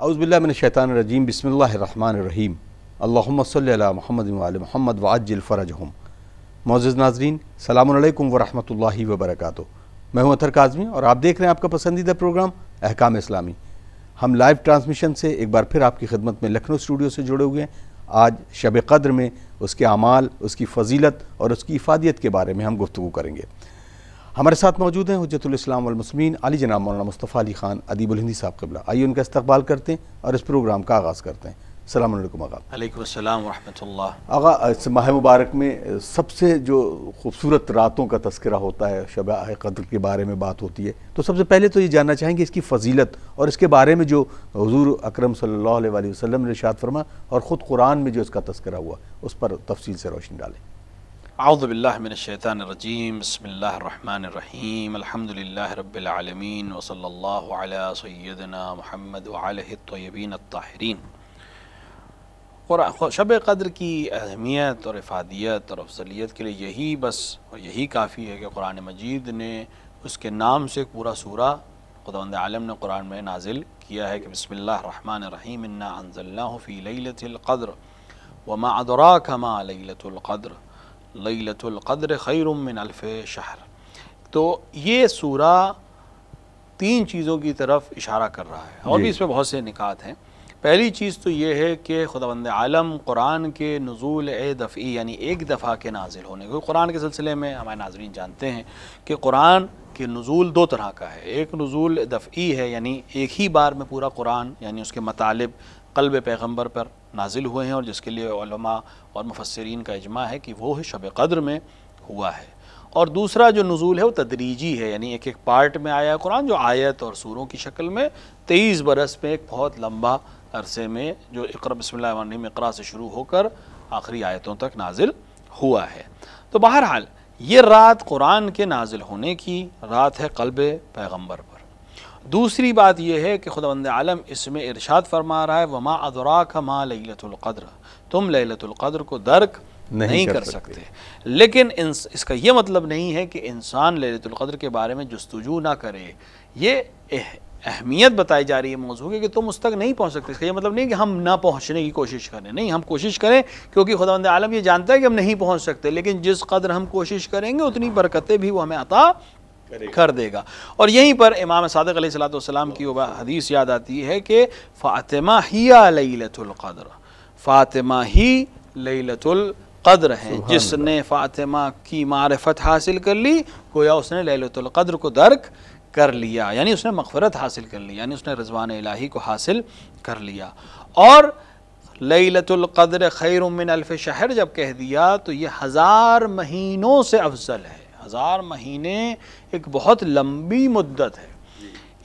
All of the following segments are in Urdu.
اعوذ باللہ من الشیطان الرجیم بسم اللہ الرحمن الرحیم اللہم صلی علی محمد وعلی محمد وعجل فرجہم۔ معزز ناظرین، السلام علیکم ورحمۃ اللہ وبرکاتہ۔ میں ہوں اطہر کاظمی اور آپ دیکھ رہے ہیں آپ کا پسندیدہ پروگرام احکام اسلامی۔ ہم لائیو ٹرانسمیشن سے ایک بار پھر آپ کی خدمت میں لکھنؤ اسٹوڈیو سے جڑے ہوئے ہیں۔ آج شب قدر میں اس کے اعمال، اس کی فضیلت اور اس کی افادیت کے بارے میں ہم گفتگو کریں گے۔ ہمارے ساتھ موجود ہیں حجت الاسلام والمسلمین علی جناب مولانا مصطفیٰ علی خان ادیب الہندی صاحب قبلہ۔ آئیے ان کا استقبال کرتے ہیں اور اس پروگرام کا آغاز کرتے ہیں۔ السلام علیکم آقا۔ علیکم السلام ورحمۃ اللہ۔ آقا، اس ماہ مبارک میں سب سے جو خوبصورت راتوں کا تذکرہ ہوتا ہے، شب قدر کے بارے میں بات ہوتی ہے، تو سب سے پہلے تو یہ جاننا چاہیں گے اس کی فضیلت اور اس کے بارے میں جو حضور اکرم صلی اللہ علیہ وآلہ وسلم نے ارشاد فرمایا اور خود قرآن میں جو اس کا تذکرہ ہوا، اس پر تفصیل سے روشنی ڈالیں۔ اعوذ باللہ من الشیطان الرجیم، بسم اللہ الرحمن الرحیم، الحمدللہ رب العالمین وصلی اللہ علی سیدنا محمد وعلیہ الطیبین الطاہرین۔ شب قدر کی اہمیت اور افادیت اور افضلیت کے لیے یہی بس اور یہی کافی ہے کہ قرآن مجید نے اس کے نام سے پورا سورہ خداوند عالم نے قرآن میں نازل کیا ہے کہ بسم اللہ الرحمن الرحیم، انا انزلناہ فی لیلۃ القدر وما ادراک ما لیلۃ القدر لیلۃ القدر خیر من الف شہر۔ تو یہ سورہ تین چیزوں کی طرف اشارہ کر رہا ہے اور بھی اس میں بہت سے نکات ہیں۔ پہلی چیز تو یہ ہے کہ خداوند عالم قرآن کے نزول دفعی یعنی ایک دفعہ کے نازل ہونے، کیونکہ قرآن کے سلسلے میں ہمارے ناظرین جانتے ہیں کہ قرآن کے نزول دو طرح کا ہے۔ ایک نزول دفعی ہے، یعنی ایک ہی بار میں پورا قرآن یعنی اس کے مطالب قلب پیغمبر پر نازل ہوئے ہیں، اور جس کے لیے علماء اور مفسرین کا اجماع ہے کہ وہ شب قدر میں ہوا ہے۔ اور دوسرا جو نزول ہے وہ تدریجی ہے، یعنی ایک ایک پارٹ میں آیا ہے قرآن، جو آیت اور سوروں کی شکل میں 23 برس میں ایک بہت لمبا عرصے میں جو اقرا بسم اللہ الرحمن الرحیم اقرا سے شروع ہو کر آخری آیتوں تک نازل ہوا ہے۔ تو بہرحال یہ رات قرآن کے نازل ہونے کی رات ہے قلب پیغمبر پر۔ دوسری بات یہ ہے کہ خداوند عالم اس میں ارشاد فرما رہا ہے وما ادراک ما لیلۃ القدر، تم لیلۃ القدر کو درک نہیں کر سکتے۔ لیکن اس کا یہ مطلب نہیں ہے کہ انسان لیلۃ القدر کے بارے میں جستجو نہ کرے۔ یہ اہمیت بتائی جا رہی ہے موضوع کی کہ تم اس تک نہیں پہنچ سکتے۔ اس کا یہ مطلب نہیں کہ ہم نہ پہنچنے کی کوشش کریں، نہیں، ہم کوشش کریں، کیونکہ خداوند عالم یہ جانتا ہے کہ ہم نہیں پہنچ سکتے، لیکن جس قدر ہم کوشش کریں گے اتنی برکتیں بھی وہ ہمیں عطا کر دے گا۔ اور یہیں پر امام صادق علیہ السلام کی حدیث یاد آتی ہے کہ فاطمہ ہی لیلۃ القدر، فاطمہ ہی لیلۃ القدر ہیں۔ جس نے فاطمہ کی معرفت حاصل کر لی گویا اس نے لیلۃ القدر کو درک کر لیا، یعنی اس نے مغفرت حاصل کر لی، یعنی اس نے رضوان الہی کو حاصل کر لیا۔ اور لیلۃ القدر خیر من الف شہر جب کہہ دیا تو یہ 1000 مہینوں سے افضل ہے۔ 1000 مہینے ایک بہت لمبی مدت ہے،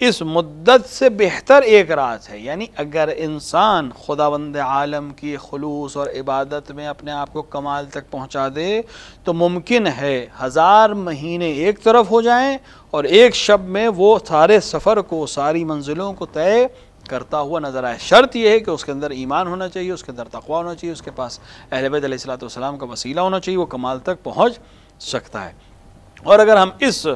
اس مدت سے بہتر ایک رات ہے۔ یعنی اگر انسان خداوند عالم کی خلوص اور عبادت میں اپنے آپ کو کمال تک پہنچا دے تو ممکن ہے 1000 مہینے ایک طرف ہو جائیں اور ایک شب میں وہ سارے سفر کو، ساری منزلوں کو طے کرتا ہوا نظر آئے۔ شرط یہ ہے کہ اس کے اندر ایمان ہونا چاہیے، اس کے اندر تقویٰ ہونا چاہیے، اس کے پاس اہل بیت علیہ السلام کا وسیلہ ہونا چاہیے، وہ کمال تک پہنچ سکتا ہے۔ اور اگر ہم اس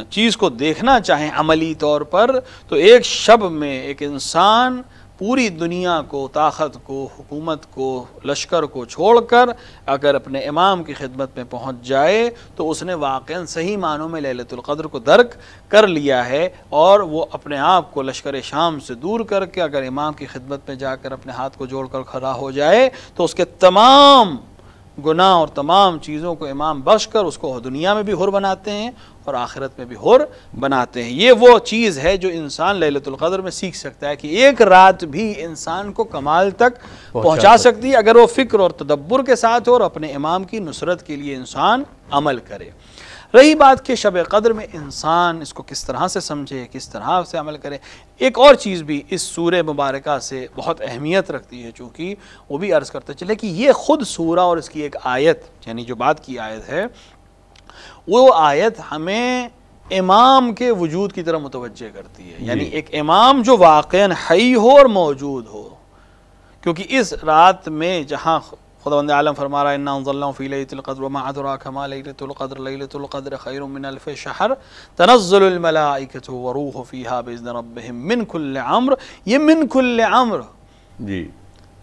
چیز کو دیکھنا چاہیں عملی طور پر تو ایک شب میں ایک انسان پوری دنیا کو، طاقت کو، حکومت کو، لشکر کو چھوڑ کر اگر اپنے امام کی خدمت میں پہنچ جائے تو اس نے واقعاً صحیح معنوں میں لیلۃ القدر کو درک کر لیا ہے، اور وہ اپنے آپ کو لشکر شام سے دور کر کے اگر امام کی خدمت میں جا کر اپنے ہاتھ کو جوڑ کر کھڑا ہو جائے تو اس کے تمام گناہ اور تمام چیزوں کو امام بخش کر اس کو دنیا میں بھی حر بناتے ہیں اور آخرت میں بھی حر بناتے ہیں۔ یہ وہ چیز ہے جو انسان لیلۃ القدر میں سیکھ سکتا ہے کہ ایک رات بھی انسان کو کمال تک پہنچا سکتی ہے اگر وہ فکر اور تدبر کے ساتھ ہو اور اپنے امام کی نصرت کے لیے انسان عمل کرے۔ رہی بات کہ شب قدر میں انسان اس کو کس طرح سے سمجھے، کس طرح سے عمل کرے، ایک اور چیز بھی اس سورہ مبارکہ سے بہت اہمیت رکھتی ہے، چونکہ وہ بھی عرض کرتے چلے کہ یہ خود سورہ اور اس کی ایک آیت یعنی جو بعد کی آیت ہے وہ آیت ہمیں امام کے وجود کی طرف متوجہ کرتی ہے، یعنی ایک امام جو واقعاً حی ہو اور موجود ہو، کیونکہ اس رات میں جہاں خداوند عالم فرما رہا ہے انا انزلناه فی لیلۃ القدر وما ادراک ما لیلۃ القدر لیلۃ القدر خیر من الف شہر تنزل الملائکۃ والروح فیہا باذن ربہم من کل امر. یہ من کل امر جی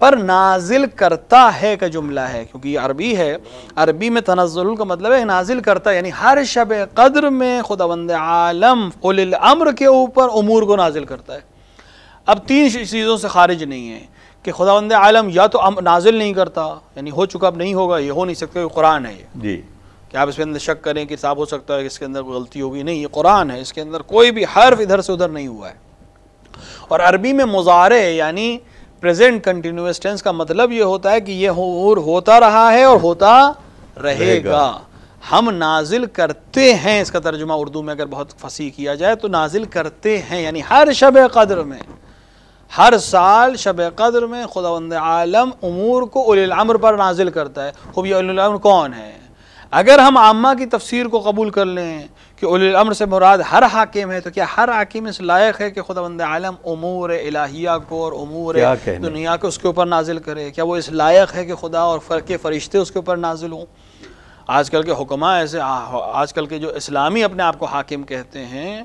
پر نازل کرتا ہے کا جملہ ہے، کیونکہ یہ عربی ہے. عربی میں تنزل کا مطلب ہے نازل کرتا ہے، یعنی ہر شب قدر میں خداوند عالم اولی الامر کے اوپر امور کو نازل کرتا ہے. اب تین چیزوں سے خارج نہیں ہے کہ خداوند عالم یا تو نازل نہیں کرتا، یعنی ہو چکا اب نہیں ہوگا، یہ ہو نہیں سکتا، یہ قرآن ہے. یہ جی کہ آپ اس کے اندر شک کریں کہ صاحب ہو سکتا ہے کہ اس کے اندر غلطی ہوگی، نہیں، یہ قرآن ہے، اس کے اندر کوئی بھی حرف ادھر سے ادھر نہیں ہوا ہے. اور عربی میں مضارع یعنی پریزنٹ کنٹینیوس ٹینس کا مطلب یہ ہوتا ہے کہ یہ ہوتا رہا ہے اور ہوتا رہے گا. ہم نازل کرتے ہیں، اس کا ترجمہ اردو میں اگر بہت فصیح کیا جائے تو نازل کرتے ہیں، یعنی ہر شب قدر میں، ہر سال شب قدر میں خداوند عالم امور کو اولی الامر پر نازل کرتا ہے. خوب یہ اولی الامر کون ہے؟ اگر ہم عامہ کی تفسیر کو قبول کر لیں کہ اولی الامر سے مراد ہر حاکم ہے، تو کیا ہر حاکم اس لائق ہے کہ خداوند عالم امور الہیہ کو اور امور دنیا کو اس کے اوپر نازل کرے؟ کیا وہ اس لائق ہے کہ خدا اور کے فرشتے اس کے اوپر نازل ہوں؟ آج کل کے حکماء ایسے، آج کل کے جو اسلامی اپنے آپ کو حاکم کہتے ہیں،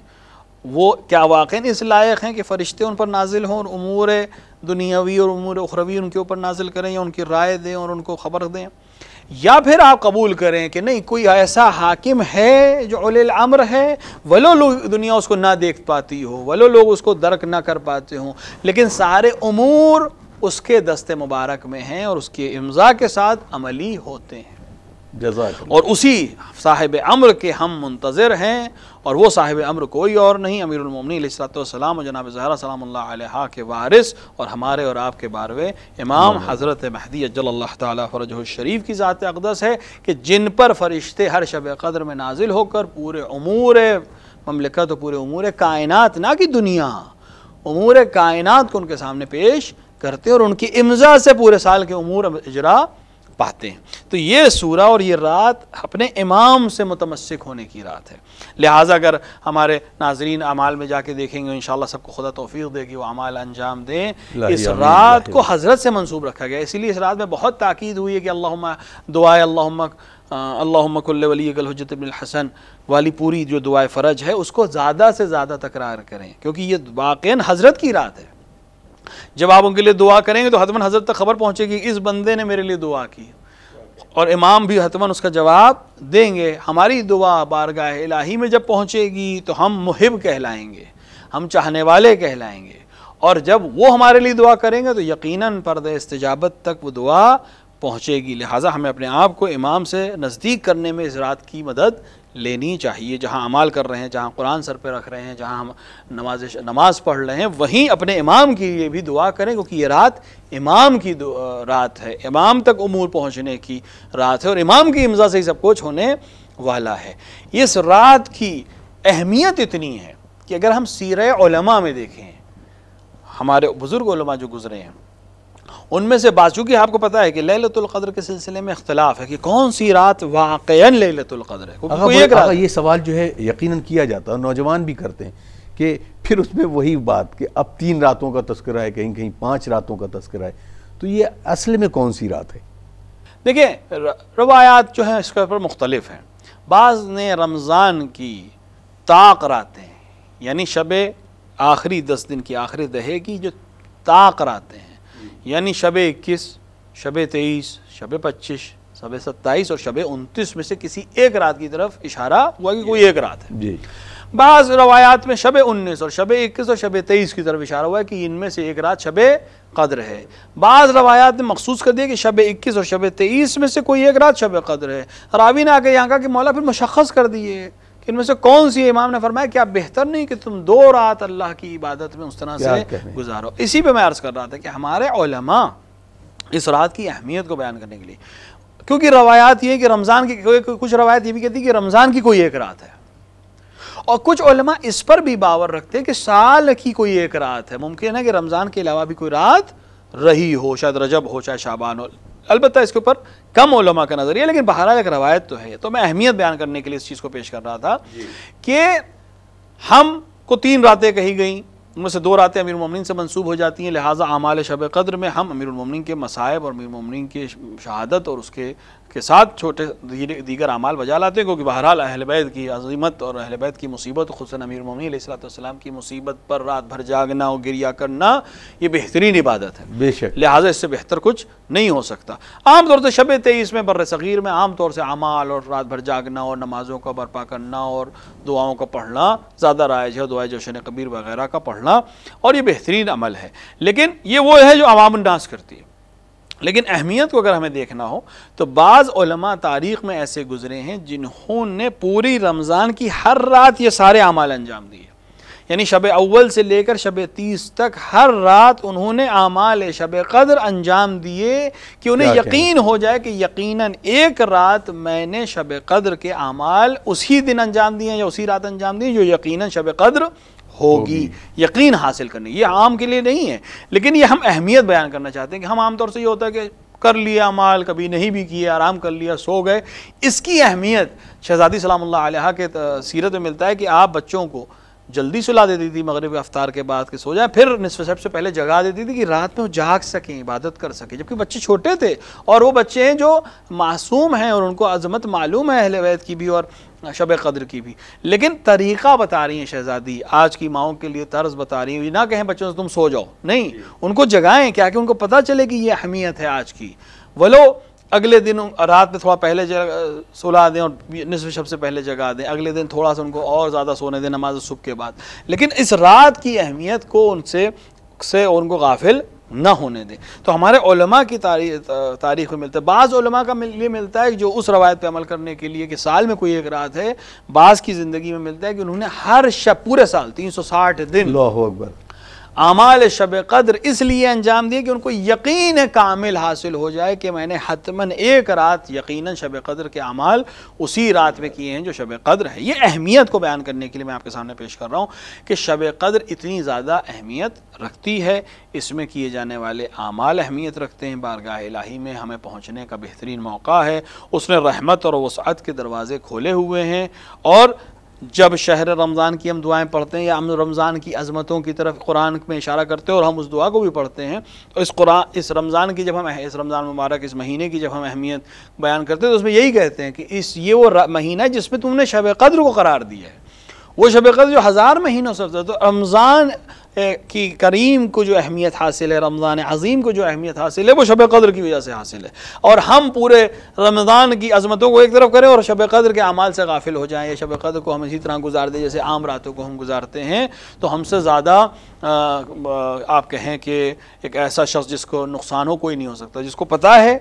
وہ کیا واقعی اس لائق ہیں کہ فرشتے ان پر نازل ہوں اور امور دنیاوی اور امور اخروی ان کے اوپر نازل کریں یا ان کی رائے دیں اور ان کو خبر دیں؟ یا پھر آپ قبول کریں کہ نہیں، کوئی ایسا حاکم ہے جو اولی الامر ہے، ولو لوگ دنیا اس کو نہ دیکھ پاتی ہو، ولو لوگ اس کو درک نہ کر پاتے ہوں، لیکن سارے امور اس کے دست مبارک میں ہیں اور اس کے امضاء کے ساتھ عملی ہوتے ہیں. اور اسی صاحب امر کے ہم منتظر ہیں، اور وہ صاحب امر کوئی اور نہیں، امیر المومنین علیہ الصلوۃ والسلام اور جناب زہرا سلام اللہ علیہا کے وارث اور ہمارے اور آپ کے بارہویں امام حضرت مہدی اجل اللہ تعالی فرجہ الشریف کی ذات اقدس ہے، کہ جن پر فرشتے ہر شب قدر میں نازل ہو کر پورے امور مملکت اور پورے امور کائنات، نہ کہ دنیا، امور کائنات کو ان کے سامنے پیش کرتے اور ان کی امضاء سے پورے سال کے امور اجرا پاتے ہیں. تو یہ سورہ اور یہ رات اپنے امام سے متمسک ہونے کی رات ہے. لہٰذا اگر ہمارے ناظرین اعمال میں جا کے دیکھیں گے، انشاءاللہ سب کو خدا توفیق دے گی وہ اعمال انجام دیں. اس رات کو حضرت سے منسوب رکھا گیا، اسی لیے اس رات میں بہت تاکید ہوئی ہے کہ اللہم دعائے اللہم کل ولیک الحجت بن الحسن والی پوری جو دعائے فرج ہے اس کو زیادہ سے زیادہ تکرار کریں، کیونکہ یہ واقعاً حضرت کی رات ہے. جب آپ ان کے لیے دعا کریں گے تو حتماً حضرت تک خبر پہنچے گی اس بندے نے میرے لیے دعا کی، اور امام بھی حتماً اس کا جواب دیں گے. ہماری دعا بارگاہ الہی میں جب پہنچے گی تو ہم محب کہلائیں گے، ہم چاہنے والے کہلائیں گے، اور جب وہ ہمارے لیے دعا کریں گے تو یقیناً پردہ استجابت تک وہ دعا پہنچے گی. لہٰذا ہمیں اپنے آپ کو امام سے نزدیک کرنے میں اس رات کی مدد لینی چاہیے. جہاں عمال کر رہے ہیں، جہاں قرآن سر پہ رکھ رہے ہیں، جہاں ہم نماز پڑھ رہے ہیں، وہیں اپنے امام کے لیے بھی دعا کریں، کیونکہ یہ رات امام کی رات ہے، امام تک امور پہنچنے کی رات ہے، اور امام کی امضاء سے ہی سب کچھ ہونے والا ہے. اس رات کی اہمیت اتنی ہے کہ اگر ہم سیرہ علماء میں دیکھیں، ہمارے بزرگ علماء جو گزرے ہیں ان میں سے بعض، چونکہ آپ کو پتا ہے کہ لیلۃ القدر کے سلسلے میں اختلاف ہے کہ کون سی رات واقعاً لیلۃ القدر ہے. یہ سوال جو ہے یقیناً کیا جاتا ہے، نوجوان بھی کرتے ہیں، کہ پھر اس میں وہی بات کہ اب 3 راتوں کا تذکرہ ہے، کہیں کہیں 5 راتوں کا تذکرہ ہے، تو یہ اصل میں کون سی رات ہے؟ دیکھیں، روایات جو ہیں اس کے اوپر مختلف ہیں. بعض نے رمضان کی طاق راتیں، یعنی شب آخری 10 دن کی آخری دہے کی جو طاق راتیں ہیں، یعنی شب 21، شب 23، شب 25، شب 27 اور شب 29 میں سے کسی ایک رات کی طرف اشارہ ہوا کہ کوئی ایک رات ہے. جی. بعض روایات میں شب 19 اور شب 21 اور شب 23 کی طرف اشارہ ہوا ہے کہ ان میں سے ایک رات شب قدر ہے. بعض روایات نے مخصوص کر دیا کہ شب 21 اور شب 23 میں سے کوئی ایک رات شب قدر ہے. راوی نے آگے یہاں کہا کہ مولا پھر مشخص کر دیے کہ ان میں سے کون سی. امام نے فرمایا کہ آپ بہتر نہیں کہ تم 2 رات اللہ کی عبادت میں اس طرح سے گزارو. اسی پہ میں عرض کر رہا تھا کہ ہمارے علماء اس رات کی اہمیت کو بیان کرنے کے لیے، کیونکہ روایات یہ کہ رمضان کی کچھ روایت یہ بھی کہتی ہے کہ رمضان کی کوئی ایک رات ہے، اور کچھ علماء اس پر بھی باور رکھتے ہیں کہ سال کی کوئی ایک رات ہے. ممکن ہے کہ رمضان کے علاوہ بھی کوئی رات رہی ہو، شاید رجب ہو، شاید شعبان ہو. البتہ اس کے اوپر کم علماء کا نظریہ، لیکن بہرحال ایک روایت تو ہے. تو میں اہمیت بیان کرنے کے لیے اس چیز کو پیش کر رہا تھا کہ ہم کو 3 راتیں کہی گئیں، ان میں سے 2 راتیں امیر المومنین سے منسوب ہو جاتی ہیں، لہٰذا اعمال شب قدر میں ہم امیر المومنین کے مصائب اور امیر المومنین کی شہادت اور اس کے ساتھ چھوٹے دیگر اعمال بجا لاتے ہیں، کیونکہ بہرحال اہل بیت کی عظمت اور اہل بیت کی مصیبت، خصوصاً امیر المومنین علیہ السلام کی مصیبت پر رات بھر جاگنا اور گریہ کرنا، یہ بہترین عبادت ہے، بے شک، لہٰذا اس سے بہتر کچھ نہیں ہو سکتا۔ عام طور سے شب 23 میں بر صغیر میں عام طور سے اعمال اور رات بھر جاگنا اور نمازوں کا برپا کرنا اور دعاؤں کا پڑھنا زیادہ رائج ہے، دعائے جوشن کبیر وغیرہ کا پڑھنا، اور یہ بہترین عمل ہے، لیکن یہ وہ ہے جو عوام الناس کرتی ہے۔ لیکن اہمیت کو اگر ہمیں دیکھنا ہو تو بعض علماء تاریخ میں ایسے گزرے ہیں جنہوں نے پوری رمضان کی ہر رات یہ سارے اعمال انجام دیے، یعنی شب اول سے لے کر شب 30 تک ہر رات انہوں نے اعمال شب قدر انجام دیے کہ انہیں یقین ہو جائے کہ یقیناً ایک رات میں نے شب قدر کے اعمال اسی دن انجام دیے یا اسی رات انجام دیے جو یقیناً شب قدر ہوگی، یقین حاصل کرنی۔ یہ عام کے لیے نہیں ہے، لیکن یہ ہم اہمیت بیان کرنا چاہتے ہیں کہ ہم عام طور سے یہ ہوتا ہے کہ کر لیا اعمال، کبھی نہیں بھی کیے، آرام کر لیا، سو گئے۔ اس کی اہمیت شہزادی سلام اللہ علیہ کے سیرت میں ملتا ہے کہ آپ بچوں کو جلدی سلا دیتی تھی مغرب کے افطار کے بعد کہ سو جائیں، پھر نصف شب سے پہلے جگا دیتی تھی کہ رات میں وہ جاگ سکیں، عبادت کر سکیں، جبکہ بچے چھوٹے تھے اور وہ بچے ہیں جو معصوم ہیں اور ان کو عظمت معلوم ہے اہل بیت کی بھی اور شب قدر کی بھی، لیکن طریقہ بتا رہی ہیں شہزادی، آج کی ماؤں کے لیے طرز بتا رہی ہیں، نہ کہیں بچوں سے تم سو جاؤ، نہیں، ان کو جگائیں کیا کہ ان کو پتہ چلے کہ یہ اہمیت ہے آج کی، ولو اگلے دن رات میں تھوڑا پہلے سلا دیں اور نصف شب سے پہلے جگا دیں، اگلے دن تھوڑا سا ان کو اور زیادہ سونے دیں نماز صبح کے بعد، لیکن اس رات کی اہمیت کو ان کو غافل نہ ہونے دیں۔ تو ہمارے علماء کی تاریخ میں ملتا ہے، بعض علماء کا یہ ملتا ہے جو اس روایت پہ عمل کرنے کے لیے کہ سال میں کوئی ایک رات ہے، بعض کی زندگی میں ملتا ہے کہ انہوں نے ہر شب پورے سال 360 دن اللہ اکبر اعمال شب قدر اس لیے انجام دیے کہ ان کو یقین کامل حاصل ہو جائے کہ میں نے حتماً ایک رات یقیناً شب قدر کے اعمال اسی رات میں کیے ہیں جو شب قدر ہے۔ یہ اہمیت کو بیان کرنے کے لیے میں آپ کے سامنے پیش کر رہا ہوں کہ شب قدر اتنی زیادہ اہمیت رکھتی ہے، اس میں کیے جانے والے اعمال اہمیت رکھتے ہیں، بارگاہ الہی میں ہمیں پہنچنے کا بہترین موقع ہے، اس نے رحمت اور وسعت کے دروازے کھولے ہوئے ہیں، اور جب شہر رمضان کی ہم دعائیں پڑھتے ہیں یا ہم رمضان کی عظمتوں کی طرف قرآن میں اشارہ کرتے ہیں اور ہم اس دعا کو بھی پڑھتے ہیں، تو اس رمضان کی جب ہم اس رمضان مبارک اس مہینے کی جب ہم اہمیت بیان کرتے ہیں تو اس میں یہی کہتے ہیں کہ یہ وہ مہینہ ہے جس میں تم نے شب قدر کو قرار دیا ہے، وہ شب قدر جو 1000 مہینوں سے افضل ہے۔ تو رمضان کی کریم کو جو اہمیت حاصل ہے، رمضان عظیم کو جو اہمیت حاصل ہے، وہ شب قدر کی وجہ سے حاصل ہے، اور ہم پورے رمضان کی عظمتوں کو ایک طرف کریں اور شب قدر کے اعمال سے غافل ہو جائیں، یا شب قدر کو ہم اسی طرح گزار دیں جیسے عام راتوں کو ہم گزارتے ہیں، تو ہم سے زیادہ آپ کہیں کہ ایک ایسا شخص جس کو نقصان ہو کوئی نہیں ہو سکتا، جس کو پتہ ہے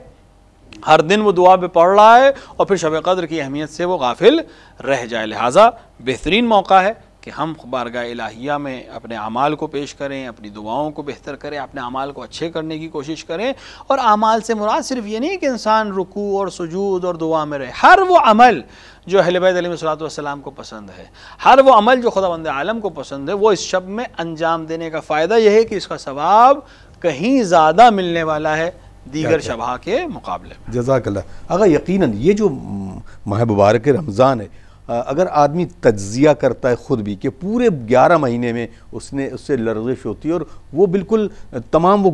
ہر دن وہ دعا پہ پڑھ رہا ہے اور پھر شب قدر کی اہمیت سے وہ غافل رہ جائے۔ لہٰذا بہترین موقع ہے کہ ہم بارگاہ الہیہ میں اپنے اعمال کو پیش کریں، اپنی دعاؤں کو بہتر کریں، اپنے اعمال کو اچھے کرنے کی کوشش کریں، اور اعمال سے مراد صرف یہ نہیں کہ انسان رکوع اور سجود اور دعا میں رہے، ہر وہ عمل جو اہل بیت علیہ الصلوۃ والسلام کو پسند ہے، ہر وہ عمل جو خداوند عالم کو پسند ہے، وہ اس شب میں انجام دینے کا فائدہ یہ ہے کہ اس کا ثواب کہیں زیادہ ملنے والا ہے دیگر شبہ کے مقابلے میں۔ جزاک اللہ۔ اگر یقیناً یہ جو ماہ مبارک رمضان ہے، اگر آدمی تجزیہ کرتا ہے خود بھی کہ پورے 11 مہینے میں اس سے لرزش ہوتی ہے اور وہ بالکل تمام وہ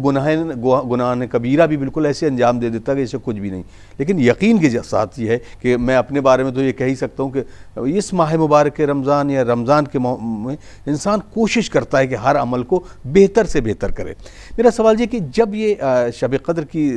گناہ کبیرہ بھی بالکل ایسے انجام دے دیتا ہے کہ اسے کچھ بھی نہیں، لیکن یقین کے ساتھ یہ ہے کہ میں اپنے بارے میں تو یہ کہہ ہی سکتا ہوں کہ اس ماہ مبارک رمضان یا رمضان کے میں انسان کوشش کرتا ہے کہ ہر عمل کو بہتر سے بہتر کرے۔ میرا سوال یہ کہ جب یہ شب قدر کی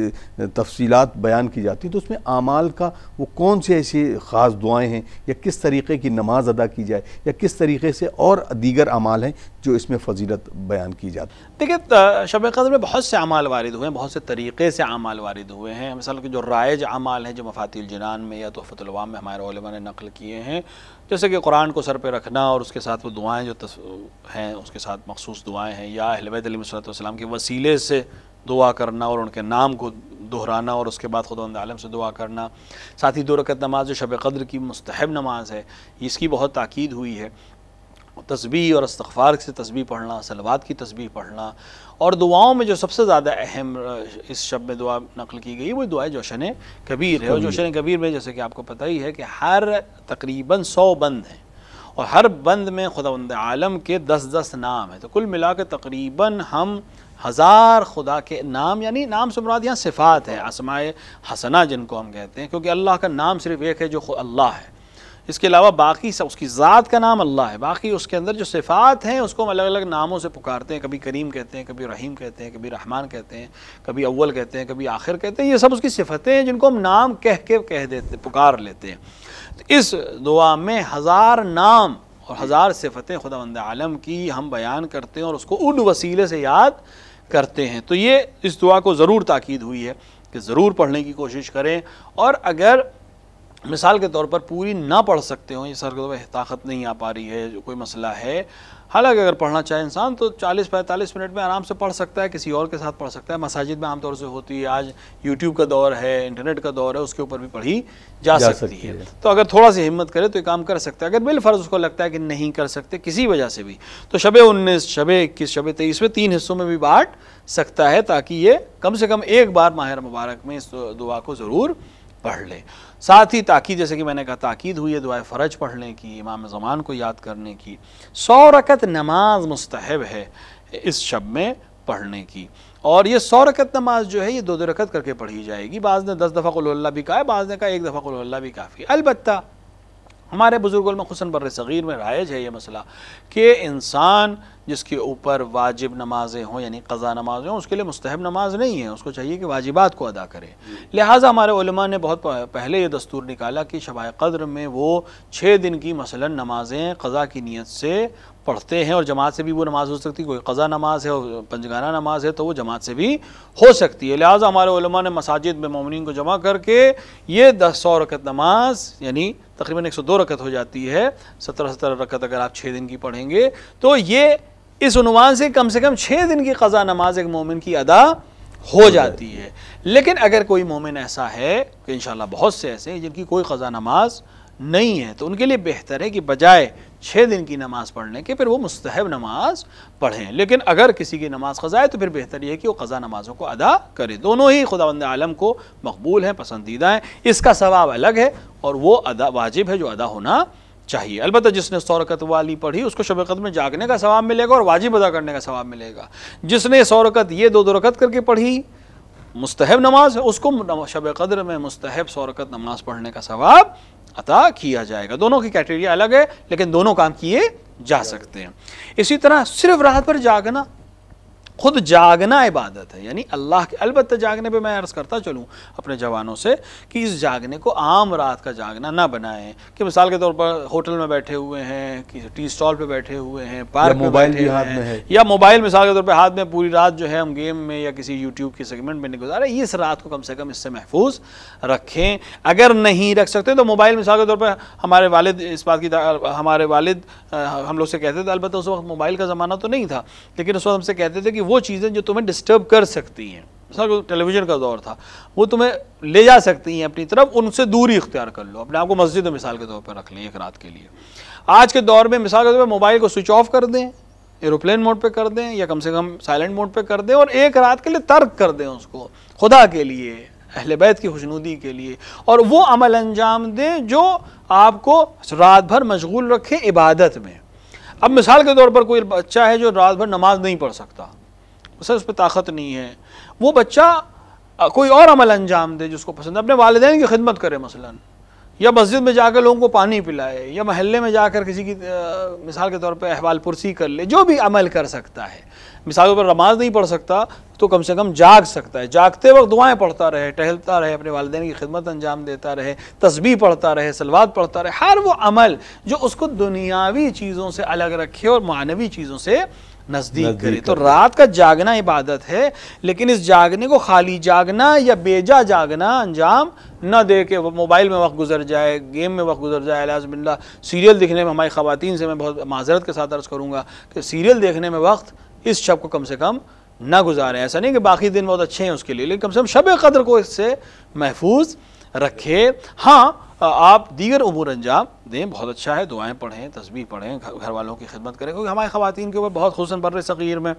تفصیلات بیان کی جاتی ہیں تو اس میں اعمال کا وہ کون سے ایسی خاص دعائیں ہیں، یا کس طریقے کی نماز ادا کی جائے، یا کس طریقے سے اور دیگر اعمال ہیں جو اس میں فضیلت بیان کی جاتی ہے؟ دیکھیں، شب قدر میں بہت سے اعمال وارد ہوئے ہیں، بہت سے طریقے سے اعمال وارد ہوئے ہیں۔ مثلا کہ جو رائج اعمال ہیں جو مفاتیح الجنان میں یا تحفۃ العوام میں ہمارے علماء نے نقل کیے ہیں، جیسے کہ قرآن کو سر پہ رکھنا اور اس کے ساتھ وہ دعائیں جو ہیں اس کے ساتھ مخصوص دعائیں ہیں، یا اہل بیت علیہ الصلوۃ والسلام کے وسیلے سے دعا کرنا اور ان کے نام کو دہرانا اور اس کے بعد خداوند عالم سے دعا کرنا، ساتھ ہی 2 رکعت نماز جو شب قدر کی مستحب نماز ہے، اس کی بہت تاکید ہوئی ہے، تسبیح اور استغفار سے تسبیح پڑھنا، صلوات کی تسبیح پڑھنا، اور دعاؤں میں جو سب سے زیادہ اہم اس شب میں دعا نقل کی گئی وہ دعائے جوشن کبیر ہے، اور جوشن کبیر میں جیسے کہ آپ کو پتہ ہی ہے کہ ہر تقریباً 100 بند ہیں، اور ہر بند میں خداوند عالم کے 10 نام ہیں، تو کل ملا کے تقریباً ہم 1000 خدا کے نام، یعنی نام سے مراد یہاں صفات ہے، اسماء حسنہ جن کو ہم کہتے ہیں، کیونکہ اللہ کا نام صرف ایک ہے جو اللہ ہے، اس کے علاوہ باقی سب اس کی ذات کا نام اللہ ہے، باقی اس کے اندر جو صفات ہیں اس کو ہم الگ الگ ناموں سے پکارتے ہیں، کبھی کریم کہتے ہیں، کبھی رحیم کہتے ہیں، کبھی رحمان کہتے ہیں، کبھی اول کہتے ہیں، کبھی آخر کہتے ہیں، یہ سب اس کی صفتیں ہیں جن کو ہم نام کہہ دیتے پکار لیتے ہیں۔ تو اس دعا میں 1000 نام اور 1000 صفتیں خداوند عالم کی ہم بیان کرتے ہیں اور اس کو ان وسیلے سے یاد کرتے ہیں۔ تو یہ اس دعا کو ضرور تاکید ہوئی ہے کہ ضرور پڑھنے کی کوشش کریں، اور اگر مثال کے طور پر پوری نہ پڑھ سکتے ہوں، یہ سر کو طاقت نہیں آ پا رہی ہے، جو کوئی مسئلہ ہے، حالانکہ اگر پڑھنا چاہے انسان تو 40-45 منٹ میں آرام سے پڑھ سکتا ہے، کسی اور کے ساتھ پڑھ سکتا ہے، مساجد میں عام طور سے ہوتی ہے، آج یوٹیوب کا دور ہے، انٹرنیٹ کا دور ہے، اس کے اوپر بھی پڑھی جا سکتی ہے، تو اگر تھوڑا سی ہمت کرے تو یہ کام کر سکتا ہے۔ اگر بالفرض اس کو لگتا ہے کہ نہیں کر سکتے کسی وجہ سے بھی، تو شب 19، شب 21، شب 23 میں 3 حصوں میں بھی بانٹ سکتا ہے، تاکہ یہ کم سے کم ایک بار ماہ مبارک میں اس دعا کو ضرور پڑھ لے۔ ساتھ ہی تاکید، جیسے کہ میں نے کہا، تاکید ہوئی ہے دعائے فرج پڑھنے کی، امام زمان کو یاد کرنے کی۔ 100 رکعت نماز مستحب ہے اس شب میں پڑھنے کی، اور یہ 100 رکعت نماز جو ہے یہ 2 رکعت کر کے پڑھی جائے گی۔ بعض نے 10 دفعہ قل اللہ بھی کہا ہے، بعض نے کہا 1 دفعہ قل اللہ بھی کافی۔ البتہ ہمارے بزرگوں میں خصوصاً بر صغیر میں رائج ہے یہ مسئلہ کہ انسان جس کے اوپر واجب نمازیں ہوں، یعنی قضا نمازیں ہوں، اس کے لیے مستحب نماز نہیں ہے، اس کو چاہیے کہ واجبات کو ادا کرے۔ لہٰذا ہمارے علماء نے بہت پہلے یہ دستور نکالا کہ شب قدر میں وہ 6 دن کی مثلا نمازیں قضا کی نیت سے پڑھتے ہیں، اور جماعت سے بھی وہ نماز ہو سکتی ہے، کوئی قضا نماز ہے اور پنجگانہ نماز ہے تو وہ جماعت سے بھی ہو سکتی ہے۔ لہٰذا ہمارے علماء نے مساجد میں مومنین کو جمع کر کے یہ 100 رکعت نماز، یعنی تقریباً 102 رکعت ہو جاتی ہے، 17 رکعت اگر آپ 6 دن کی پڑھیں گے، تو یہ اس عنوان سے کم 6 دن کی قضا نماز ایک مومن کی ادا ہو جاتی ہے۔ لیکن اگر کوئی مومن ایسا ہے کہ انشاءاللہ بہت سے ایسے ہیں جن کی کوئی قضا نماز نہیں ہے، تو ان کے لیے بہتر ہے کہ بجائے 6 دن کی نماز پڑھنے کے پھر وہ مستحب نماز پڑھیں۔ لیکن اگر کسی کی نماز قضا ہے تو پھر بہتر یہ ہے کہ وہ قضا نمازوں کو ادا کرے۔ دونوں ہی خداوند عالم کو مقبول ہیں، پسندیدہ ہیں، اس کا ثواب الگ ہے اور وہ ادا واجب ہے جو ادا ہونا چاہیے۔ البتہ جس نے 100 رکعت والی پڑھی اس کو شب قدر میں جاگنے کا ثواب ملے گا اور واجب ادا کرنے کا ثواب ملے گا۔ جس نے 100 رکعت یہ 2 رکعت کر کے پڑھی، مستحب نماز ہے، اس کو شب قدر میں مستحب 100 رکعت نماز پڑھنے کا ثواب عطا کیا جائے گا۔ دونوں کی کیٹیگری الگ ہے لیکن دونوں کام کیے جا سکتے ہیں۔ اسی طرح صرف رات پر جاگنا، خود جاگنا عبادت ہے، یعنی اللہ کے، البتہ جاگنے پہ میں عرض کرتا چلوں اپنے جوانوں سے کہ اس جاگنے کو عام رات کا جاگنا نہ بنائیں، کہ مثال کے طور پر ہوٹل میں بیٹھے ہوئے ہیں، کسی ٹی سٹال پہ بیٹھے ہوئے ہیں، پارک میں بیٹھے ہیں، یا موبائل مثال کے طور پہ ہاتھ میں، پوری رات جو ہے ہم گیم میں یا کسی یوٹیوب کے سیگمنٹ میں نہیں گزارے، اس رات کو کم سے کم اس سے محفوظ رکھیں۔ اگر نہیں رکھ سکتے تو موبائل مثال کے طور پہ ہمارے والد اس بات کی، ہمارے والد ہم لوگ سے کہتے تھے، البتہ اس وقت موبائل کا زمانہ تو نہیں تھا، لیکن اس وقت ہم سے کہتے تھے کہ وہ چیزیں جو تمہیں ڈسٹرب کر سکتی ہیں، مثلا ٹیلی ویژن کا دور تھا، وہ تمہیں لے جا سکتی ہیں اپنی طرف، ان سے دوری اختیار کر لو، اپنے آپ کو مسجد میں مثال کے طور پر رکھ لیں 1 رات کے لیے۔ آج کے دور میں مثال کے طور پر موبائل کو سوئچ آف کر دیں، ایروپلین موڈ پہ کر دیں یا کم سے کم سائلنٹ موڈ پہ کر دیں، اور 1 رات کے لیے ترک کر دیں اس کو، خدا کے لیے، اہل بیت کی خوشنودی کے لیے، اور وہ عمل انجام دیں جو آپ کو رات بھر مشغول رکھے عبادت میں۔ اب مثال کے طور پر کوئی بچہ ہے جو رات بھر نماز نہیں پڑھ سکتا، اس پہ طاقت نہیں ہے، وہ بچہ کوئی اور عمل انجام دے جس کو پسند ہے، اپنے والدین کی خدمت کرے مثلا، یا مسجد میں جا کر لوگوں کو پانی پلائے، یا محلے میں جا کر کسی کی مثال کے طور پہ احوال پرسی کر لے، جو بھی عمل کر سکتا ہے۔ مثال کے طور پر نماز نہیں پڑھ سکتا تو کم سے کم جاگ سکتا ہے، جاگتے وقت دعائیں پڑھتا رہے، ٹہلتا رہے، اپنے والدین کی خدمت انجام دیتا رہے، تسبیح پڑھتا رہے، صلوات پڑھتا رہے، ہر وہ عمل جو اس کو دنیاوی چیزوں سے الگ رکھے اور معنوی چیزوں سے نزدیک کرے۔ تو رات کا جاگنا عبادت ہے، لیکن اس جاگنے کو خالی جاگنا یا بیجا جاگنا انجام نہ دے کہ موبائل میں وقت گزر جائے، گیم میں وقت گزر جائے، اعوذ باللہ سیریل دیکھنے میں، ہماری خواتین سے میں بہت معذرت کے ساتھ عرض کروں گا کہ سیریل دیکھنے میں وقت اس شب کو کم سے کم نہ گزاریں۔ ایسا نہیں کہ باقی دن بہت اچھے ہیں اس کے لیے، لیکن کم سے کم شب قدر کو اس سے محفوظ رکھے۔ ہاں آپ دیگر امور انجام دیں، بہت اچھا ہے، دعائیں پڑھیں، تسبیح پڑھیں، گھر والوں کی خدمت کریں، کیونکہ ہماری خواتین کے اوپر بہت خصوصاً بر صغیر میں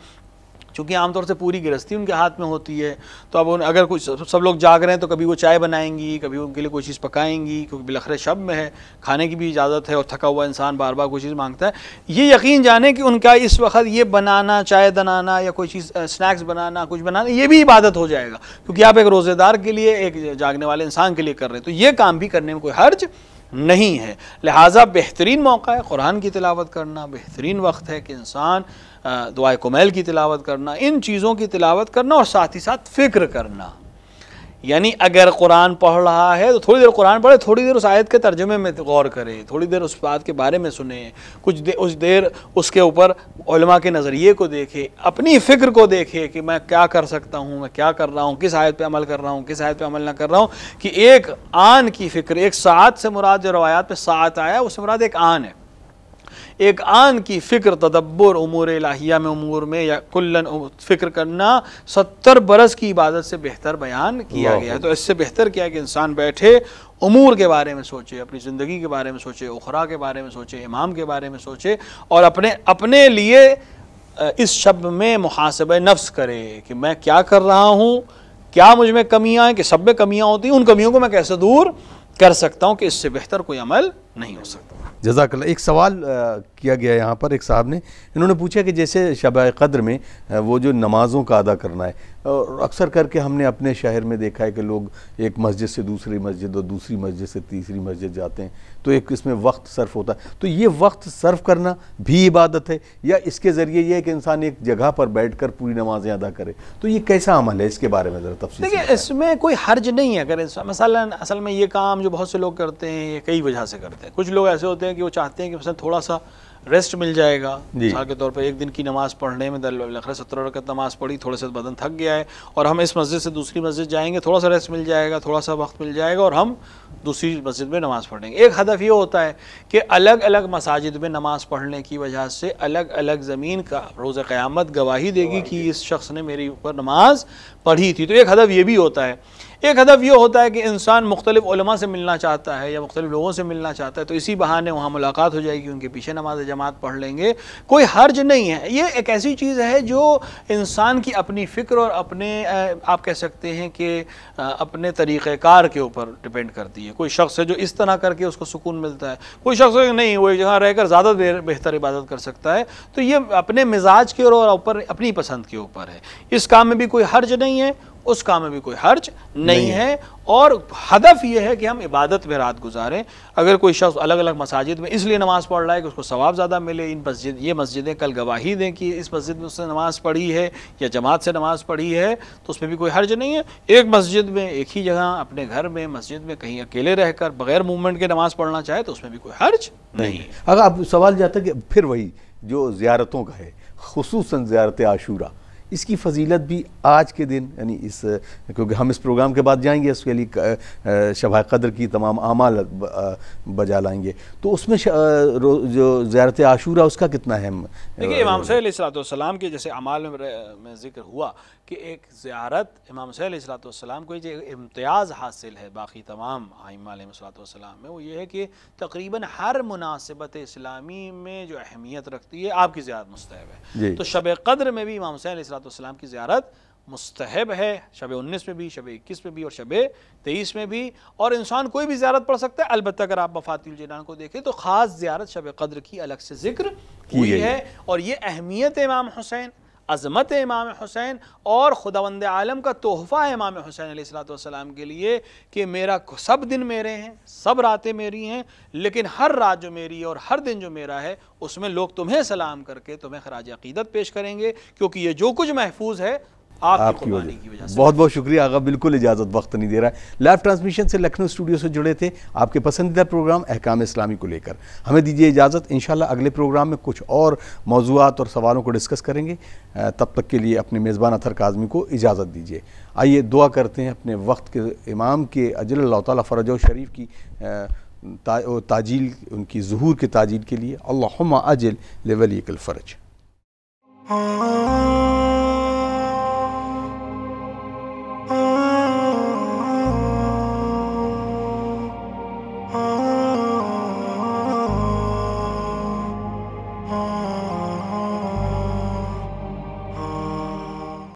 چونکہ عام طور سے پوری گرہستی ان کے ہاتھ میں ہوتی ہے، تو اب اگر کچھ سب لوگ جاگ رہے ہیں تو کبھی وہ چائے بنائیں گی، کبھی ان کے لیے کوئی چیز پکائیں گی، کیونکہ بالآخر شب میں ہے، کھانے کی بھی اجازت ہے اور تھکا ہوا انسان بار بار کوئی چیز مانگتا ہے. یہ یقین جانیں کہ ان کا اس وقت یہ بنانا، چائے بنانا یا کوئی چیز اسنیکس بنانا، کچھ بنانا، یہ بھی عبادت ہو جائے گا، کیونکہ آپ ایک روزے دار کے لیے، ایک جاگنے والے انسان کے لیے کر رہے ہیں، تو یہ کام بھی کرنے میں کوئی حرج نہیں ہے. لہٰذا بہترین موقع ہے قرآن کی تلاوت کرنا، بہترین وقت ہے کہ انسان دعائے کمیل کی تلاوت کرنا، ان چیزوں کی تلاوت کرنا، اور ساتھ ہی ساتھ فکر کرنا. یعنی اگر قرآن پڑھ رہا ہے تو تھوڑی دیر قرآن پڑھے، تھوڑی دیر اس آیت کے ترجمے میں غور کرے، تھوڑی دیر اس بات کے بارے میں سنے، کچھ دیر اس کے اوپر علماء کے نظریے کو دیکھے، اپنی فکر کو دیکھے کہ میں کیا کر سکتا ہوں، میں کیا کر رہا ہوں، کس آیت پہ عمل کر رہا ہوں، کس آیت پہ عمل نہ کر رہا ہوں. کہ ایک آن کی فکر، ایک ساعت سے مراد جو روایات پہ ساعت آیا اس سے مراد ایک آن ہے، ایک آن کی فکر، تدبر امور الہیہ میں، امور میں یا کلن فکر کرنا 70 برس کی عبادت سے بہتر بیان کیا گیا ہے. تو اس سے بہتر کیا ہے کہ انسان بیٹھے امور کے بارے میں سوچے، اپنی زندگی کے بارے میں سوچے، اخرا کے بارے میں سوچے، امام کے بارے میں سوچے، اور اپنے لیے اس شب میں محاسبہ نفس کرے کہ میں کیا کر رہا ہوں، کیا مجھ میں کمیاں ہیں، کہ سب میں کمیاں ہوتی ہیں، ان کمیوں کو میں کیسے دور کر سکتا ہوں، کہ اس سے بہتر کوئی عمل نہیں ہو سکتا. جزاک اللہ. ایک سوال کیا گیا یہاں پر، ایک صاحب نے، انہوں نے پوچھا کہ جیسے شب قدر میں وہ جو نمازوں کا ادا کرنا ہے، اور اکثر کر کے ہم نے اپنے شہر میں دیکھا ہے کہ لوگ ایک مسجد سے دوسری مسجد اور دوسری مسجد سے تیسری مسجد جاتے ہیں، تو ایک اس میں وقت صرف ہوتا ہے. تو یہ وقت صرف کرنا بھی عبادت ہے، یا اس کے ذریعے یہ ہے کہ انسان ایک جگہ پر بیٹھ کر پوری نمازیں ادا کرے؟ تو یہ کیسا عمل ہے، اس کے بارے میں ذرا تفصیل سے. دیکھیں، اس میں کوئی حرج نہیں ہے. اگر مثلا اصل میں یہ کام جو بہت سے لوگ کرتے ہیں یہ کئی وجہ سے کرتے ہیں. کچھ لوگ ایسے ہوتے ہیں کہ وہ چاہتے ہیں کہ مثلا تھوڑا سا ریسٹ مل جائے گا، مثال کے طور پر ایک دن کی نماز پڑھنے میں 17 رکعت نماز پڑھی، تھوڑے سے بدن تھک گیا ہے، اور ہم اس مسجد سے دوسری مسجد جائیں گے، تھوڑا سا ریسٹ مل جائے گا، تھوڑا سا وقت مل جائے گا، اور ہم دوسری مسجد میں نماز پڑھیں گے. ایک ہدف یہ ہوتا ہے کہ الگ الگ مساجد میں نماز پڑھنے کی وجہ سے الگ الگ زمین کا روز قیامت گواہی دے گی کہ اس شخص نے میری اوپر نماز پڑھی تھی. تو ایک ہدف یہ بھی ہوتا ہے. ایک ہدف یہ ہوتا ہے کہ انسان مختلف علماء سے ملنا چاہتا ہے یا مختلف لوگوں سے ملنا چاہتا ہے، تو اسی بہانے وہاں ملاقات ہو جائے گی، ان کے پیچھے نماز جماعت پڑھ لیں گے، کوئی حرج نہیں ہے. یہ ایک ایسی چیز ہے جو انسان کی اپنی فکر اور اپنے آپ کہہ سکتے ہیں کہ اپنے طریقہ کار کے اوپر ڈیپینڈ کرتی ہے. کوئی شخص ہے جو اس طرح کر کے اس کو سکون ملتا ہے، کوئی شخص ہے نہیں، وہ ایک جگہ رہ کر زیادہ دیر بہتر عبادت کر سکتا ہے. تو یہ اپنے مزاج کے اور اوپر، اپنی پسند کے اوپر ہے. اس کام میں بھی کوئی حرج نہیں ہے، اس کام میں بھی کوئی حرج نہیں ہے. اور ہدف یہ ہے کہ ہم عبادت میں رات گزاریں. اگر کوئی شخص الگ الگ مساجد میں اس لیے نماز پڑھ رہا ہے کہ اس کو ثواب زیادہ ملے، یہ مسجدیں کل گواہی دیں کہ اس مسجد میں اس نے نماز پڑھی ہے یا جماعت سے نماز پڑھی ہے، تو اس میں بھی کوئی حرج نہیں ہے. ایک مسجد میں، ایک ہی جگہ، اپنے گھر میں، مسجد میں کہیں اکیلے رہ کر بغیر موومنٹ کے نماز پڑھنا چاہے تو اس میں بھی کوئی حرج نہیں ہے. اگر اب سوال جاتا ہے کہ پھر وہی جو زیارتوں کا ہے، خصوصاً زیارت عاشورہ، اس کی فضیلت بھی آج کے دن، یعنی کیونکہ ہم اس پروگرام کے بعد جائیں گے اس کے لیے شب قدر کی تمام اعمال بجا لائیں گے، تو اس میں جو زیارت عاشورہ اس کا کتنا اہم؟ دیکھیے، امام صلی اللہ علیہ وسلم کے جیسے اعمال میں ذکر ہوا کہ ایک زیارت امام صلی اللہ علیہ وسلم کو جو امتیاز حاصل ہے باقی تمام ائمہ علیہ السلام میں، وہ یہ ہے کہ تقریباً ہر مناسبت اسلامی میں جو اہمیت رکھتی ہے آپ کی زیارت مستحب ہے. تو شب قدر میں بھی امام صلی اللہ علیہ وسلم کی زیارت مستحب ہے، شب 19 میں بھی، شب 21 میں بھی، اور شب 23 میں بھی. اور انسان کوئی بھی زیارت پڑھ سکتا ہے. البتہ اگر آپ مفاتیح الجنان کو دیکھیں تو خاص زیارت شب قدر کی الگ سے ذکر ہوئی ہے. اور یہ اہمیت امام حسین، عظمت امام حسین اور خداوند عالم کا تحفہ ہے امام حسین علیہ السلام کے لیے کہ میرا سب دن میرے ہیں، سب راتیں میری ہیں، لیکن ہر رات جو میری ہے اور ہر دن جو میرا ہے اس میں لوگ تمہیں سلام کر کے تمہیں خراج عقیدت پیش کریں گے، کیونکہ یہ جو کچھ محفوظ ہے آپ کی قربانی کی وجہ سے. بہت بہت شکریہ آغا، بالکل اجازت وقت نہیں دے رہا ہے. لائیو ٹرانسمیشن سے لکھنؤ اسٹوڈیو سے جڑے تھے آپ کے پسندیدہ پروگرام احکام اسلامی کو لے کر. ہمیں دیجیے اجازت، انشاءاللہ اگلے پروگرام میں کچھ اور موضوعات اور سوالوں کو ڈسکس کریں گے. تب تک کے لیے اپنے میزبان اطہر کاظمی کو اجازت دیجیے. آئیے دعا کرتے ہیں اپنے وقت کے امام کے اجل اللہ تعالیٰ فرجہ شریف کی تاجیل، ان کی ظہور کے تاجیل کے لیے. اللہم اجل لولیک الفرج.